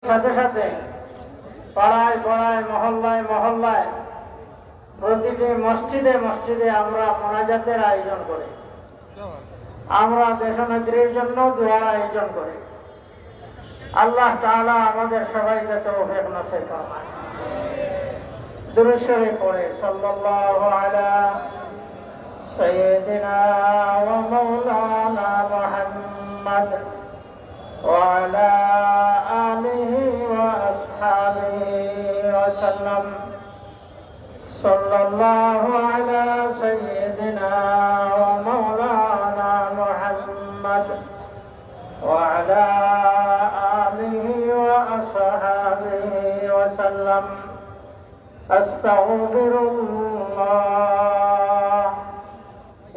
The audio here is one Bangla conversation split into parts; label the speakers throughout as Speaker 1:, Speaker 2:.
Speaker 1: সাথে সাথে পাড়ায় পাড়ায় মহল্লায় মহল্লায় প্রতিটি মসজিদে মসজিদে আমরা মোনাজাতের আয়োজন করি, আমরা দেশনেত্রীর জন্য দোয়ার আয়োজন করি। আল্লাহ তাআলা আমাদের সবাইকে তৌফিক নসিব ফরমান। দুরূদ শরীফ পড়ে সাল্লাল্লাহু আলা সাইয়্যিদিনা ওয়া মাওলানা মুহাম্মদ ওয়া আলা আলিহি ওয়া আসহাবিহি ওয়া সাল্লাম। সাল্লাল্লাহু আলা সাইয়্যিদিনা ওয়া মাওলানা মুহাম্মদ ওয়া আলা আলিহি ওয়া আসহাবিহি ওয়া সাল্লাম। আস্তাগফিরুল্লাহ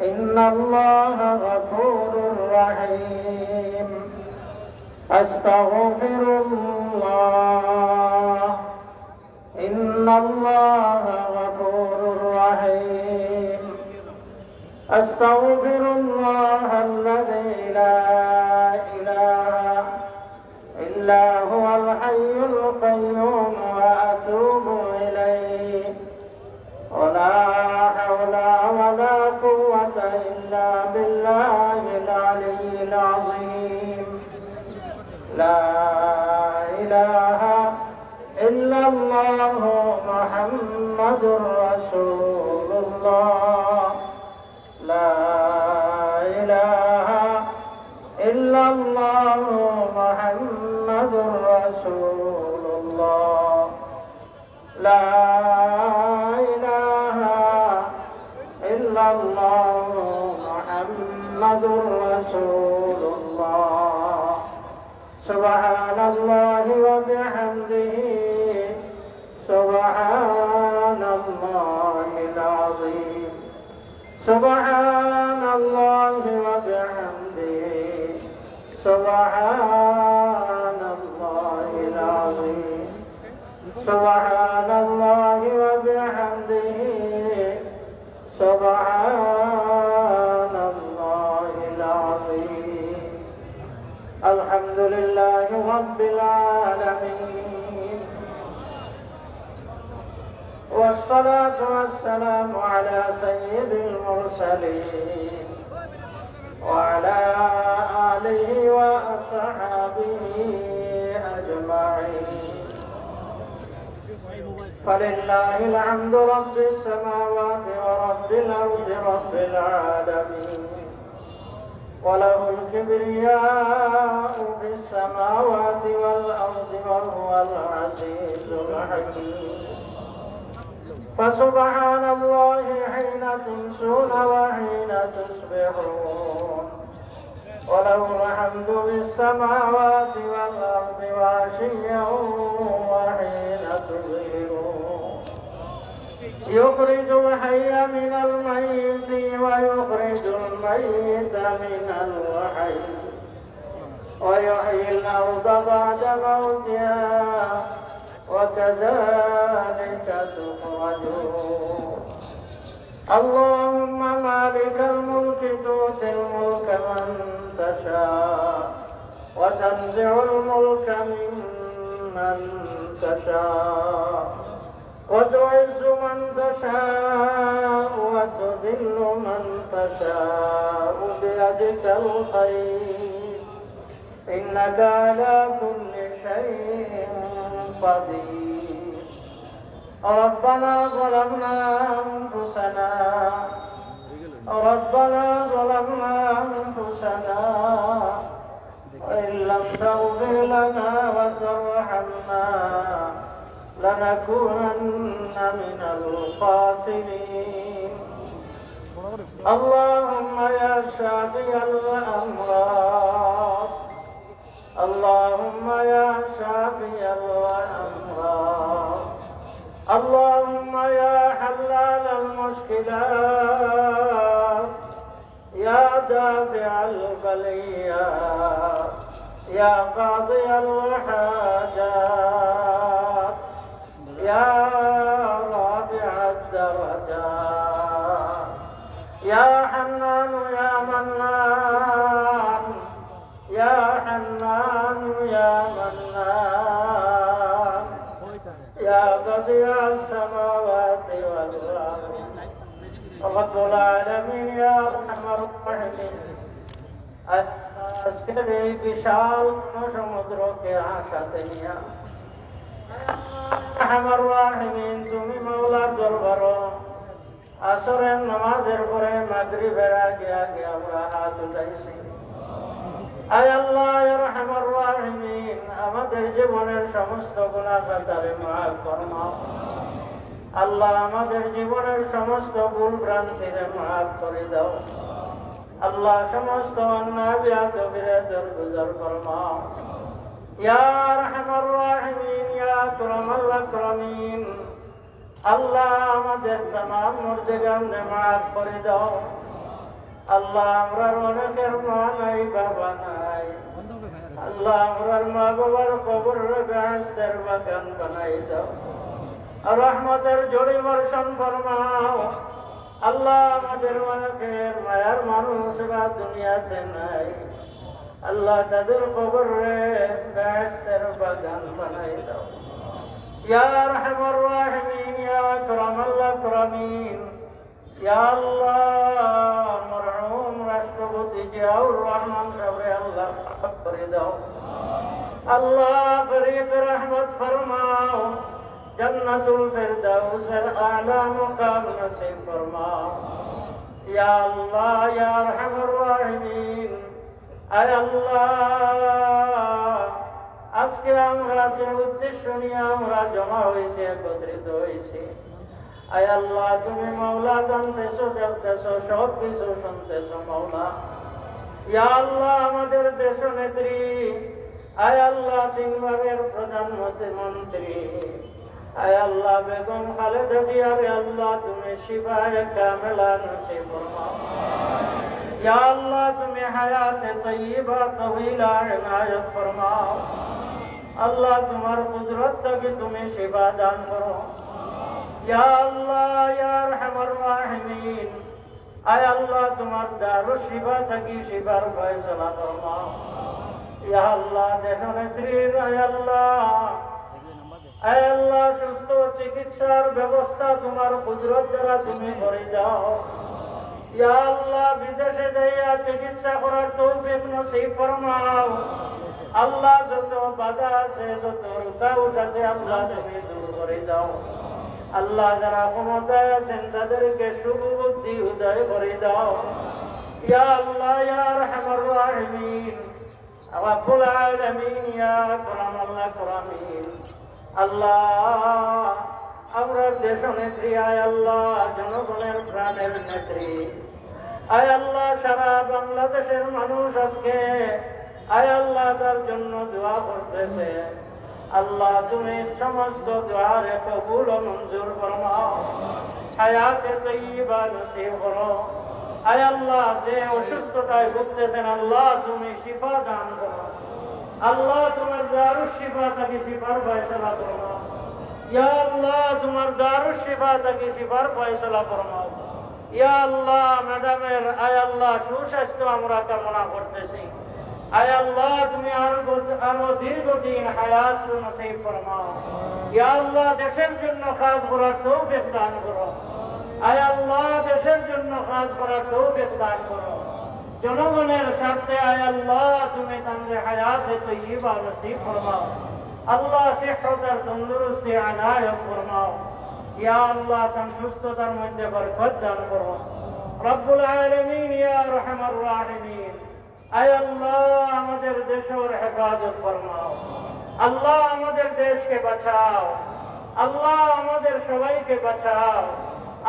Speaker 1: ইন্নাল্লাহা গফুরুর রহিম। আস্তাগফিরুল্লাহ ইন্নাল্লাহা গফুরুর রহিম। আস্তাগফিরুল্লাহাল্লাযী লা ইলাহা ইল্লা হুয়াল হাইয়ুল কাইয়্যুম ওয়া আতুবু ইলাইহি ওয়া লা হাওলা ওয়া লা কুওয়াতা ইল্লা বিল্লাহিল আলিয়্যিল আযীম। লা ইলাহা ইল্লাল্লাহু মুহাম্মাদুর রাসূলুল্লাহ। লা ইলাহা ইল্লাল্লাহু মুহাম্মাদুর রাসূলুল্লাহ। লা ইলাহা ইল্লাল্লাহু মুহাম্মাদুর রাসূলুল্লাহ। সুবহানাল্লাহি ওয়া বিহামদিহি সুবহানাল্লাহিল আযীম। সুবহানাল্লাহি ওয়া বিহামদিহি সুবহানাল্লাহিল আযীম। সুবহানাল্লাহি ওয়া বিহামদিহি সুবহানাল্লাহিল আযীম। আলহামদুলিল্লাহি রাব্বিল আলামিন। والصلاة والسلام على سيد المرسلين وعلى آله وأصحابه أجمعين. فلله الحمد رب السماوات ورب الأرض رب العالمين، وله الكبرياء في السماوات والأرض وهو العزيز الحكيم. فسبحان الله حين تمسون وحين تصبحون، وله الحمد في السماوات والأرض وعشيا وحين تظهرون. يخرج الحي من الميت ويخرج الميت من الحي ويحيي الأرض بعد موتها وكذلك تخرجون. اللهم مالك الملك تؤتي الملك من تشاء وتنزع الملك ممن تشاء وتعز من تشاء وتذل من تشاء بيدك الخير، إنك على كل شيء قدير. ربنا ظلمنا أنفسنا وإن لم تغفر لنا وترحمنا لنكونن من الخاسرين. اللهم يا شافي الأمراض، اللهم يا شافي الأمراض، اللهم يا حلال المشكلات، يا دافع البليات، يا قاضي الحاجات، يا رافع الدرجات، يا حنان يا منان، يا حنان يا منان، يا بديع السماوات والأرض رب العالمين يا أرحم الراحمين আজকের এই বিশাল সমুদ্রকে আশাতে নিয়া আমার রাহিমিন তুমি মাওলার দরবার আসরের নামাজের পরে মাগরিবের আগে আগে আমরা হাত উঠাইছি। আয় আল্লাহ ইয়া রাহমার রাহিমিন আমাদের জীবনের সমস্ত গুনাহ খাতারে মাফ ফরমাও। আল্লাহ আমাদের জীবনের সমস্ত ভুল ভ্রান্তিরে মাফ করে দাও। আল্লাহ সমস্ত অন্যায় বিয়াদবিরে দরগুজার ফরমাও। ইয়া রাহমার রাহিমিন ইয়া আকরামাল আকরামিন আল্লাহ আমাদের तमाम মুর্দেগানকে মাফ করে দাও। আল্লাহ আমরার অনেকের মা নাই বাবা নাই, আল্লাহ আমরার মা বাবার কবরে বেহেশতের বাগান বানাই দাও। রহমতের ঝড়ি বর্ষণ ফরমাও। আল্লাহ আমাদের অনেকের মায়ার মানুষরা দুনিয়াতে নাই, আল্লাহ তাদের কবরে বেহেশতের বাগান বানাই দাও। ইয়া আরহামার রাহিমিন ইয়া আকরামাল আকরামিন ইয়া আল্লাহ মরহুম রাষ্ট্রপতি জিয়াউর রহমান সাহেবরে আল্লাহ মাফ করে দাও। আল্লাহ গরিব রহমত ফরমাও, জান্নাতুল ফিরদাউসের আলা মুকাম নসিব ফরমাও। ইয়া আল্লাহ ইয়া আরহামার রাহিমিন আয় আল্লাহ আজকে আমরা যে উদ্দেশ্য নিয়ে আমরা জমা হয়েছি একত্রিত হয়েছি, আয় আল্লাহ তুমি মাওলা জানতেছো দেখতেছো সব কিছু শুনতেছো মাওলা। ইয়া আল্লাহ আমাদের দেশ নেত্রী আয় আল্লাহ তিনবারের প্রধানমন্ত্রী আয় আল্লাহ বেগম খালেদা জিয়ারে আল্লাহ তুমি শিফায়ে কামেলা নসিব ফরমাও। ইয়া আল্লাহ তুমি হায়াতে তয়্যিবা তওয়িলা ইনায়াত ফরমাও। আল্লাহ তোমার কুদরত থেকে তুমি শিফা দান করো। ইয়া আল্লাহ ইয়া আরহামার রাহিমিন আয় আল্লাহ তোমার দারুশ শিফা থেকে শিফার ফয়সালা ফরমাও। ইয়া আল্লাহ দেশনেত্রীর আয় আল্লাহ সুস্থ চিকিৎসার ব্যবস্থা তোমার কুদরত দ্বারা তুমি করে যাও। ইয়া আল্লাহ বিদেশে যাইয়া চিকিৎসা করার তৌফিক নসিব ফরমাও। আল্লাহ যত বাধা আছে যত রুকাওয়াট আছে আল্লাহ তুমি দূর করে দাও। আল্লাহ যারা ক্ষমতায় আছেন তাদেরকে সুবুদ্ধি উদয় করে দাও। ইয়া আল্লাহ ইয়া আরহামার রাহিমিন রব্বুল আলামিন ইয়া আকরামাল আকরামিন আল্লাহ আমরা দেশ নেত্রী আয় আল্লাহ জনগণের প্রাণের নেত্রী আয় আল্লাহ সারা বাংলাদেশের মানুষ আজকে আয় আল্লাহ তার জন্য দোয়া করতেছে। আল্লাহ তুমি সমস্ত দোয়ারে কবুল ও মঞ্জুর ফরমাও, হায়াতে তয়্যিবা নসিব করো। আয় আল্লাহ যে অসুস্থতায় ভুগতেছেন আল্লাহ তুমি শিফা দান করো। আল্লাহ তোমার দারুশ শিফা থেকে শিফার ফয়সালা ফরমাও। ইয়া আল্লাহ তোমার দারুশ শিফা থেকে শিফার ফয়সালা ফরমাও। ইয়া আল্লাহ ম্যাডামের আয় আল্লাহ সুস্বাস্থ্য আমরা কামনা করতেছি। আয় আল্লাহ তুমি আরো দীর্ঘদিন হায়াত নসিব ফরমাও। ইয়া আল্লাহ দেশের জন্য কাজ করার তৌফিক দান করো। আয় আল্লাহ দেশের জন্য কাজ করার তৌফিক দান করো। জনগণের স্বার্থে আয় আল্লাহ তুমি তাদের হায়াতে তয়্যিবা নসিব ফরমাও। আল্লাহ সিহ্হতার তন্দুরুস্তি আনায়াত ফরমাও। ইয়া আল্লাহ তার সুস্থতার মধ্যে বরকত দান করো। রব্বুল আলামিন ইয়া আরহামার রাহিমিন আয় আল্লাহ আমাদের দেশের হেফাজত ফরমাও। আল্লাহ আমাদের দেশকে বাঁচাও। আল্লাহ আমাদের সবাইকে বাঁচাও।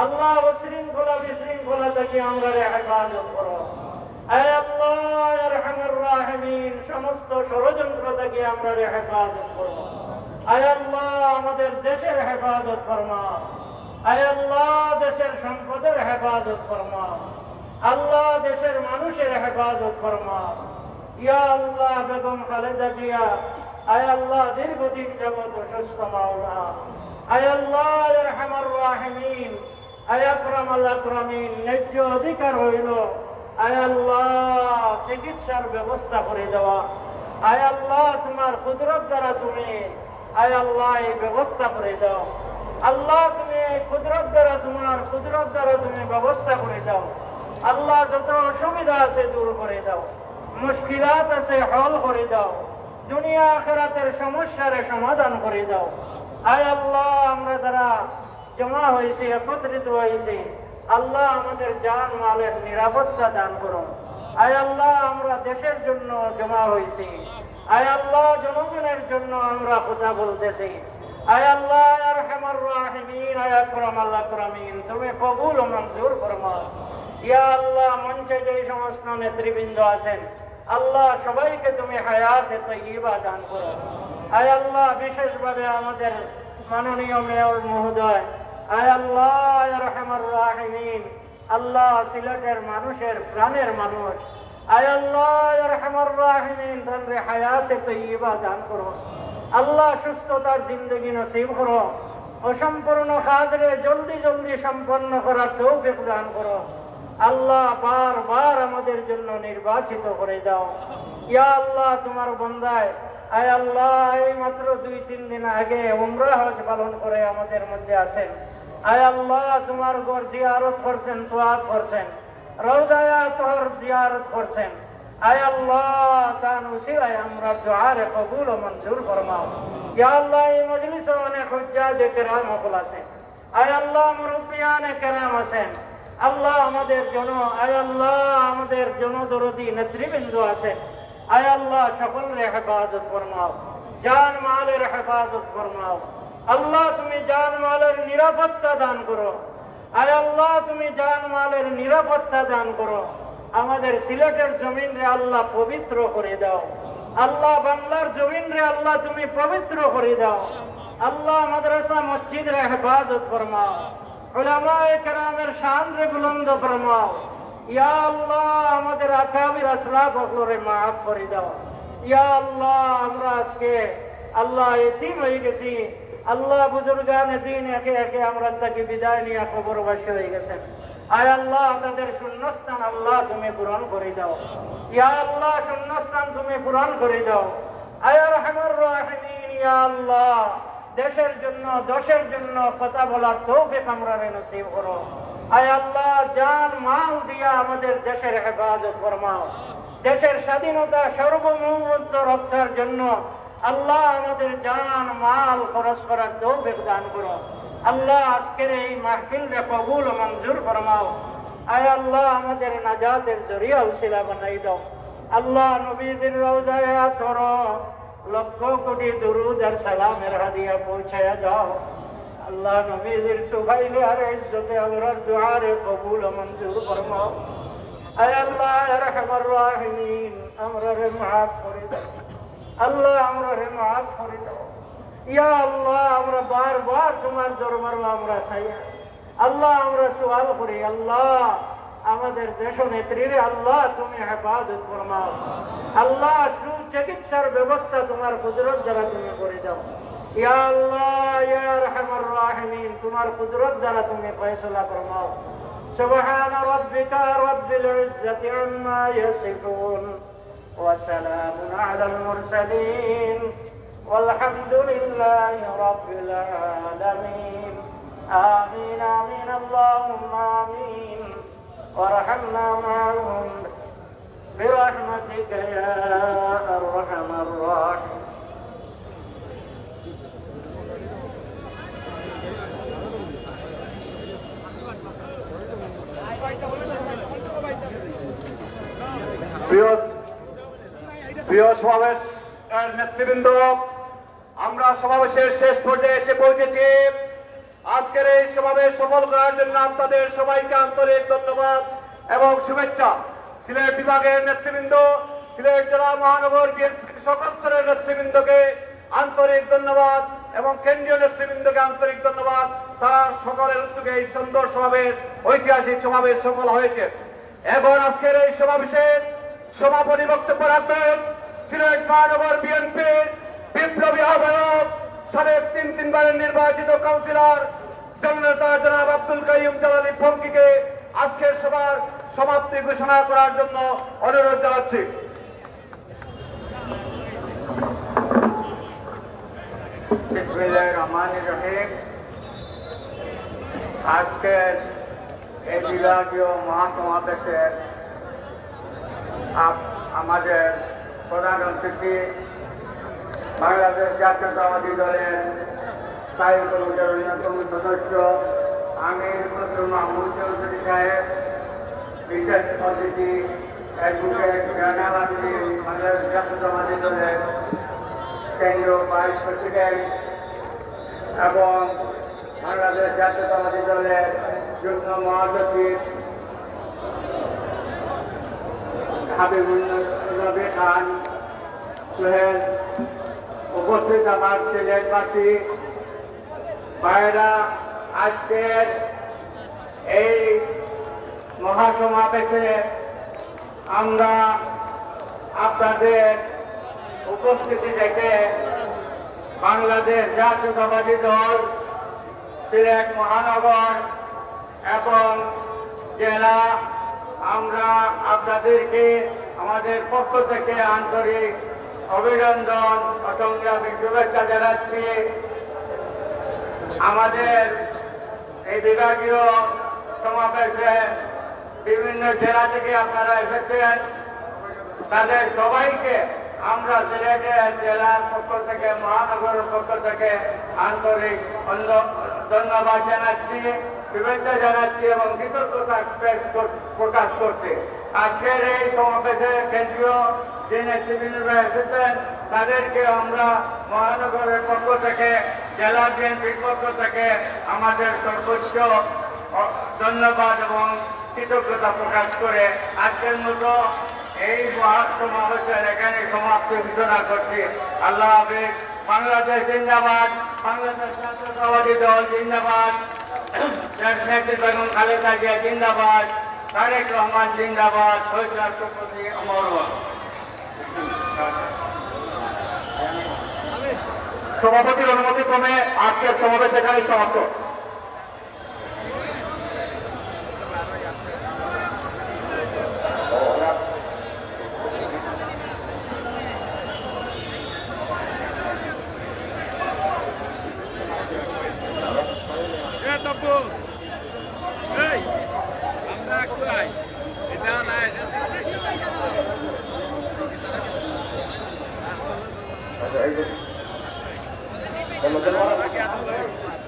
Speaker 1: আল্লাহ উশৃঙ্খলা বিশৃঙ্খলা থেকে আমরা হেফাজত করো। আয় আল্লাহ ইয়া আরহামার রাহিমিন সমস্ত ষড়যন্ত্র থেকে আমরা হেফাজত করো। আয় আল্লাহ আমাদের দেশের হেফাজত ফরমাও। আয় আল্লাহ দেশের সম্পদের হেফাজত ফরমাও। আল্লাহ দেশের মানুষের হেফাজত ফরমাও। ইয়া আল্লাহ বেগম খালেদা জিয়া আয় আল্লাহ দীর্ঘদিন যাবত সুস্থ মাওলা। আয় আল্লাহ ইয়া আরহামার রাহিমিন আয় আকরামাল আকরামিন ন্যায্য অধিকার হইল আয় আল্লাহ চিকিৎসার ব্যবস্থা করে দেওয়া। আয় আল্লাহ তোমার কুদরত দ্বারা তুমি আয় আল্লাহ এই ব্যবস্থা করে দাও। আল্লাহ তুমি এই কুদরত দ্বারা তোমার কুদরত দ্বারা তুমি ব্যবস্থা করে দাও। আল্লাহ যত অসুবিধা আছে দূর করে দাও, মুশকিলাত আছে হল করে দাও, দুনিয়া আখিরাতের সমস্যার সমাধান করে দাও। আয় আল্লাহ আমরা যারা জমা হয়েছি একত্রিত হয়েছি, আল্লাহ আমাদের জান মালের নিরাপত্তা দান করুন। আয় আল্লাহ আমরা দেশের জন্য জমা হয়েছি, আয় আল্লাহ জনগণের জন্য আমরা কথা বলতেছি। আয় আল্লাহ আরহামার রাহিমিন, আয় আকরামাল আকরামিন, তুমি কবুল ও মঞ্জুর ফরমাও। ইয়া আল্লাহ মঞ্চে যে সমস্ত নেতৃবৃন্দ আছেন, আল্লাহ সবাইকে তুমি হায়াতে তাইয়্যিবা দান করো। আয় আল্লাহ বিশেষভাবে আমাদের মাননীয় মেয়র মহোদয়, আয় আল্লাহ আরহামার রাহিমিন, আল্লাহ সিলেটের মানুষের প্রাণের মানুষ, আয় আল্লাহ আরহামার রাহিমিন, তানরে হায়াতে তাইয়্যিবা দান করো। আল্লাহ সুস্থতার জিন্দগি নসিব করো, অসম্পূর্ণ কাজরে জলদি জলদি সম্পন্ন করার তৌফিক দান করো। আল্লাহ বারবার আমাদের জন্য নির্বাচিত করে দাও। ইয়া আল্লাহ তোমার বান্দায়, আয় আল্লাহ এই মাত্র 2-3 দিন আগে উমরা হজ পালন করে আমাদের মধ্যে আছেন। আয় আল্লাহ তোমার ঘর জিয়ারত করছেন, তোয়াফ করছেন, রওজায়ে আতহার জিয়ারত করছেন। আয় আল্লাহ তার উসিলায় আমরা দুআরে কবুল ও মঞ্জুর ফরমাও। ইয়া আল্লাহ এই মজলিসে অনেক হুজ্জাজে কেরাম হল আছেন, আয় আল্লাহ মুরব্বিয়ানে কেরাম আছেন। আল্লাহ আমাদের আয় আল্লাহ আমাদের জনদরদি নেতৃবৃন্দ আছেন। আয় আল্লাহ সকলের হেফাজত ফরমাও, জান মালের হেফাজত ফরমাও। আল্লাহ তুমি জান মালের নিরাপত্তা দান করো। আয় আল্লাহ তুমি জান মালের নিরাপত্তা দান করো। আমাদের সিলেটের জমিন রে আল্লাহ পবিত্র করে দাও। আল্লাহ বাংলার জমিন রে আল্লাহ তুমি পবিত্র করে দাও। আল্লাহ মাদ্রাসা মসজিদ রে হেফাজত ফরমাও, উলামায়ে কেরামের শান রে বুলন্দ ফরমাও। ইয়া আল্লাহ আমাদের আকাবির আসলাফ হকলরে মাফ করে দাও। ইয়া আল্লাহ আমরা আজকে আল্লাহ এতিম হয়ে গেছি। আল্লাহ বুজুর্গানে দিন একে একে আমরা তাকে বিদায় নিয়ে কবরবাসী হয়ে গেছেন। আয় আল্লাহ তাদের শূন্যস্থান আল্লাহ তুমি পূরণ করে দাও। ইয়া আল্লাহ শূন্যস্থান তুমি পূরণ করে দাও। আয় আরহামার রাহিমিন, ইয়া আল্লাহ দেশের জন্য দশের জন্য কথা বলার তৌফিক আমরা নসিব করো। আয় আল্লাহ জান মাল দিয়া আমাদের দেশের হেফাজত ফরমাও। দেশের স্বাধীনতা সার্বভৌমত্ব রক্ষার জন্য আল্লাহ আমাদের জান মাল খরচ করার তৌফিক দান করো। আল্লাহ আজকের এই মাহফিলকে কবুল ও মঞ্জুর ফরমাও। আয় আল্লাহ আমাদের নাজাতের জরিয়া উসিলা বানাই দাও। আল্লাহ নবীদের রওজায়ে আতর লক্ষ কোটি দুরুদ আর সালামের হাদিয়া পৌঁছায়া দাও। আল্লাহ নবীদের তুফাইলে আর ইজ্জতে আমরার দুআরে কবুল ও মঞ্জুর ফরমাও। আয় আল্লাহ আরহামার রাহিমিন, আমরারে মাফ করে দাও। আল্লাহ আমরারে মাফ করে দাও। ইয়া আল্লাহ আমরা বারবার তোমার দরবারে আমরা চাই। আল্লাহ আমরা সুয়াল করি, আল্লাহ আমাদের দেশ নেত্রীরে আল্লাহ তুমি হেফাজত ফরমাও। আল্লাহ সুচিকিৎসার ব্যবস্থা তোমার কুদরত দ্বারা তুমি করে দাও। ইয়া আল্লাহ ইয়া আরহামার রাহিমিন, তোমার কুদরত দ্বারা তুমি ফয়সালা ফরমাও। সুবহান রাব্বিকা রাব্বিল ইজ্জাতি আম্মা ইয়াসিফুন ওয়া সালামুন আলাল মুরসালিন والحمد لله رب العالمين. آمين آمين اللهم آمين وارحمنا معهم برحمتك يا أرحم الراحمين.
Speaker 2: প্রিয় সমাবেশ নেতৃবৃন্দ, আমরা সমাবেশের শেষ পর্যায়ে এসে পৌঁছেছি। আজকের এই সমাবেশ সফল করার জন্য আপনাদের সবাইকে আন্তরিক ধন্যবাদ এবং শুভেচ্ছা। সিলেট বিভাগের নেতৃবৃন্দ, সিলেট জেলা মহানগর বিএনপির সকল স্তরের নেতৃবৃন্দকে আন্তরিক ধন্যবাদ এবং কেন্দ্রীয় নেতৃবৃন্দকে আন্তরিক ধন্যবাদ। তারা সকলের উদ্যোগে এই সুন্দর সমাবেশ, ঐতিহাসিক সমাবেশ সফল হয়েছে। এখন আজকের এই সমাবেশের সমাপনী বক্তব্য রাখবেন সিলেট মহানগর বিএনপির বিপ্লবী আহ্বায়ক, সাবেক 3 বারের নির্বাচিত কাউন্সিলর জননেতা জনাব আব্দুল কাইয়ুম জালালী ফঙ্কিকে আজকের সভার সমাপ্তি ঘোষণা করার জন্য অনুরোধ জানাচ্ছি।
Speaker 3: বিসমিল্লাহির রহমানির রহিম। আজকের এই বিভাগীয় মহাসমাবেশে আমাদের প্রধান অতিথি বাংলাদেশ জাতীয়তাবাদী দলের স্থায়ী কমিটির অন্যতম সদস্য আমির নজরুল মাহমুদ চৌধুরী সাহেব, বিশেষ অতিথি অ্যাডভোকেট জয়নাল আবেদীন বাংলাদেশ জাতীয়তাবাদী দলের কেন্দ্রীয় ভাইস প্রেসিডেন্ট এবং বাংলাদেশ জাতীয়তাবাদী দলের যুগ্ম মহাসচিব হাবিবুল নবী খান সোহেল, উপস্থিত আমার সিলেটবাসী ভাইয়েরা, আজকের এই মহাসমাবেশে আমরা আপনাদের উপস্থিতি দেখে বাংলাদেশ জাতীয়তাবাদী দল সিলেট মহানগর এবং জেলা আমরা আপনাদেরকে আমাদের পক্ষ থেকে আন্তরিক অভিনন্দন ও সংগ্রামী শুভেচ্ছা জানাচ্ছি। আমাদের এই বিভাগীয় সমাবেশে বিভিন্ন জেলা থেকে আপনারা এসেছেন, তাদের সবাইকে আমরা সিলেটের জেলার পক্ষ থেকে মহানগরের পক্ষ থেকে আন্তরিক ধন্যবাদ জানাচ্ছি, শুভেচ্ছা জানাচ্ছি এবং কৃতজ্ঞতা প্রকাশ করছি। আজকের এই সমাবেশে কেন্দ্রীয় যে নেতৃবৃন্দরা এসেছেন তাদেরকে আমরা মহানগরের পক্ষ থেকে, জেলা বিএনপির পক্ষ থেকে আমাদের সর্বোচ্চ ধন্যবাদ এবং কৃতজ্ঞতা প্রকাশ করে আজকের মতো এই মহাসমাবেশের এখানে সমাপ্তি ঘোষণা করছি। আল্লাহ হাফেজ। বাংলাদেশ জিন্দাবাদ, বাংলাদেশ জাতীয়তাবাদী দল জিন্দাবাদ, নেত্রী বেগম খালেদা জিয়া জিন্দাবাদ, তারেক রহমান জিন্দাবাদ, শহীদ রাষ্ট্রপতি অমর হোক।
Speaker 2: সভাপতির অনুমতি ক্রমে আজকের সমাবেশ এখানে সমাপ্ত।
Speaker 4: Vamos a